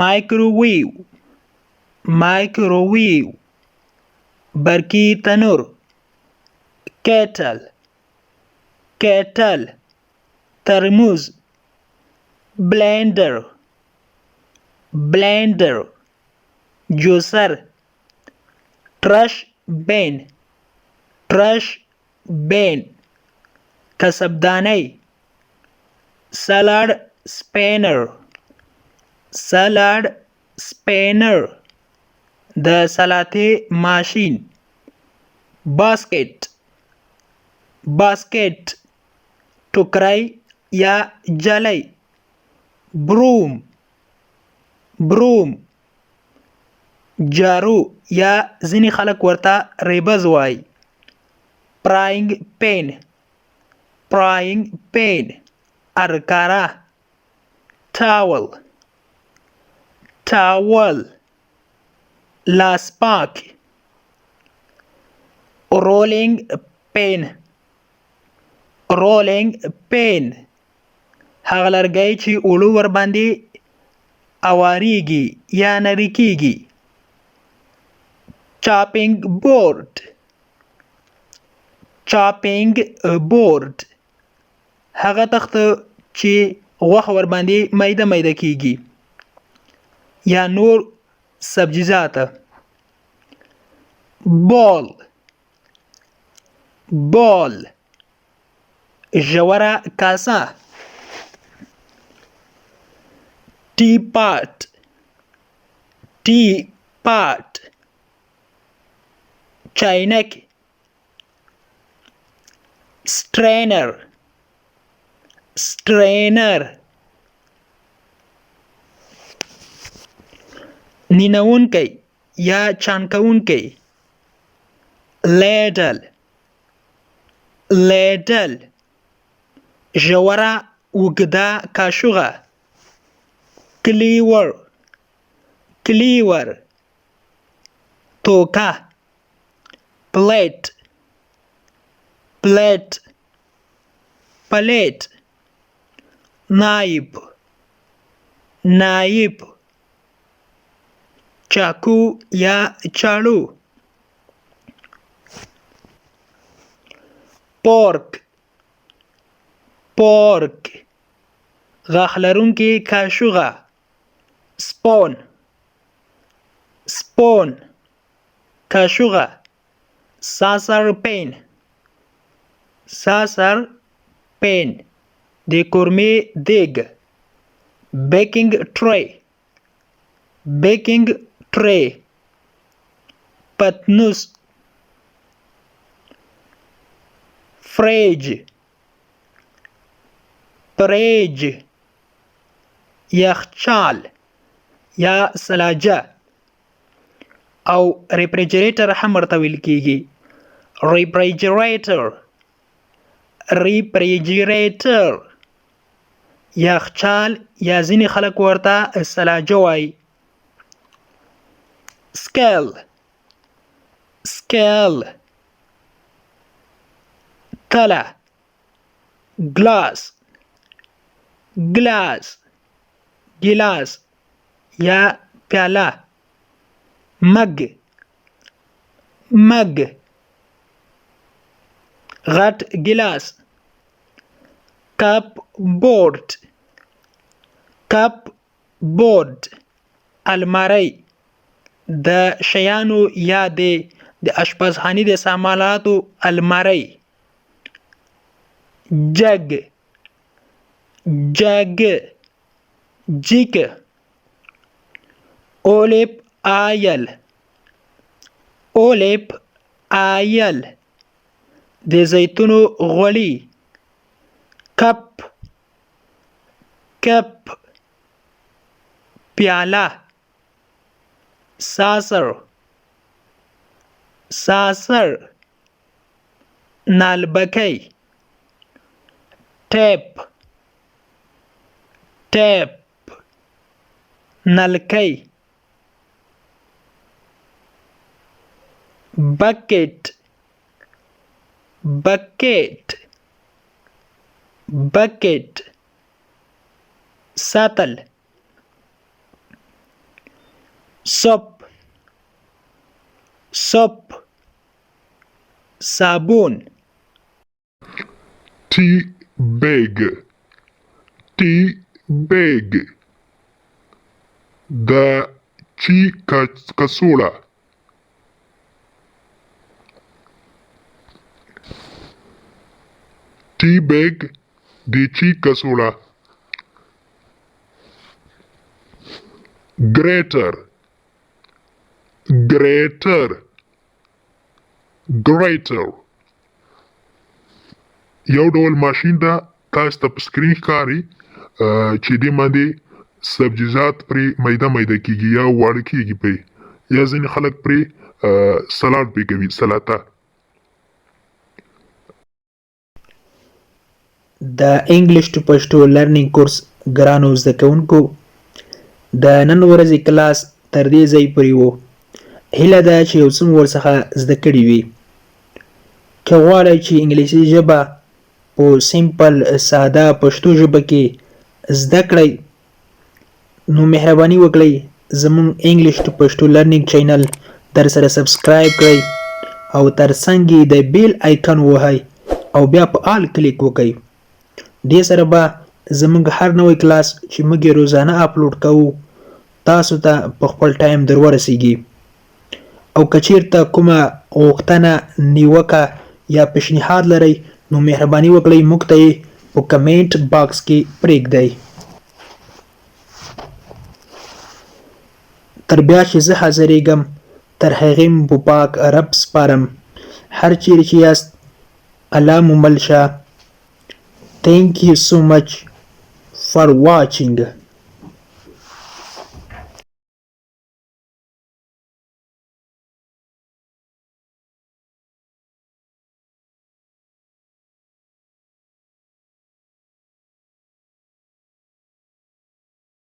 مایکروویو مایکروویو برقی تنور کیټل کیټل ترموز بلندر بلندر جوسر ترش بین ترش بین کسبدانی سالاد سپینر سالاد سپینر د سلاتې ماشین باسکټ باسکټ ټوکرای یا جلی بروم بروم جارو یا ځینې خلک ورته ریبز وایي پراینګ پین پراینګ پین ارکاره ټاول ټاول لاس پاک رولینګ پین رولینګ پین هغه لرګی چې اوړه ورباندې اواریږي یا نری کیږي چاپینګ بورډ چاپینګ بورډ هغه تخت چې غوښه ورباندې میده میده کیږي یا نور سبزیجات بال بال ژوره کاسه ټی پاټ ټی پاټ چاینک سټرینر سټرینر نینونکی یا چانکونکی لیډل لیډل ژوره اوږده کاشوغه کلیور کلیور توکه پلیټ پلیټ پلیټ نایب نایب چاکو یا چاړو پورک پورک غاښ لرونکې کاشوغه سپون سپون کاشوغه ساسر پین ساسر پین د کورمې دیګ بیکینګ ټری بیکینګ ټری پتنوس فریج فریج یخچال یا سلاجه او ریفریجریټر هم ورته ویل کیږي ریفریجریټر ریفریجریټر یخچال یا ځینې خلک ورته سلاجه وایي سکیل سکیل تله ګلاس ګلاس ګلاس یا پیاله مګ مګ غټ ګلاس کپ بورډ کپ بورډ الماری د شیانو یا د اشپزخانې د ساماناتو الماری جګ جګ جیک اولیپ آیل اولیپ آیل د زیتونو غوړي کپ کپ پیاله ساسر ساسر نالبکی ټیپ ټیپ نلکی بکیټ بکیټ بکیټ ساتل سپ سپ صابون tea bag tea bag د چی کڅوړه tea bag د چی کڅوړه greater greater greater یو ډول ماشین ده تاسو ته په سکرین ښکاري چې دې باندې سبزیجات پرې میده میده کیږي یا واړه کیږي پرې یا ځینې خلک پرې سلاډ پرې کوي سلاته د انګلیش ټو پښتو لرنینګ کورس ګرانو زده کوونکو د نن ورځې کلاس تر دې ځای پورې و هیله ده چې یو څه مو ورڅخه زده کړي وي که غواړئ چې انګلیسي ژبه په سیمپل ساده پښتو ژبه کې زده کړئ نو مهرباني وکړئ زموږ انګلیش ټو پښتو لرنینګ چینل در سره سبسکرایب کړئ او تر څنګ یې د بیل آیکن ووهئ او بیا په آل کلیک وکړئ دې سره به زموږ هر نوی کلاس چې موږ یې روزانه اپلوډ کوو تاسو ته په خپل ټایم در ورسیږي او که چیرته کومه غوښتنه نیوکه یا پیشنهاد لرئ نو مهرباني وکړئ موږ ته یې په کمنټ باکس کې پرېږدئ تر بیا چې زه حاضرېږم تر هغې مو په پاک رب سپارم هر چیرې چې یاست الله مو مل شه Thank you so much for watching.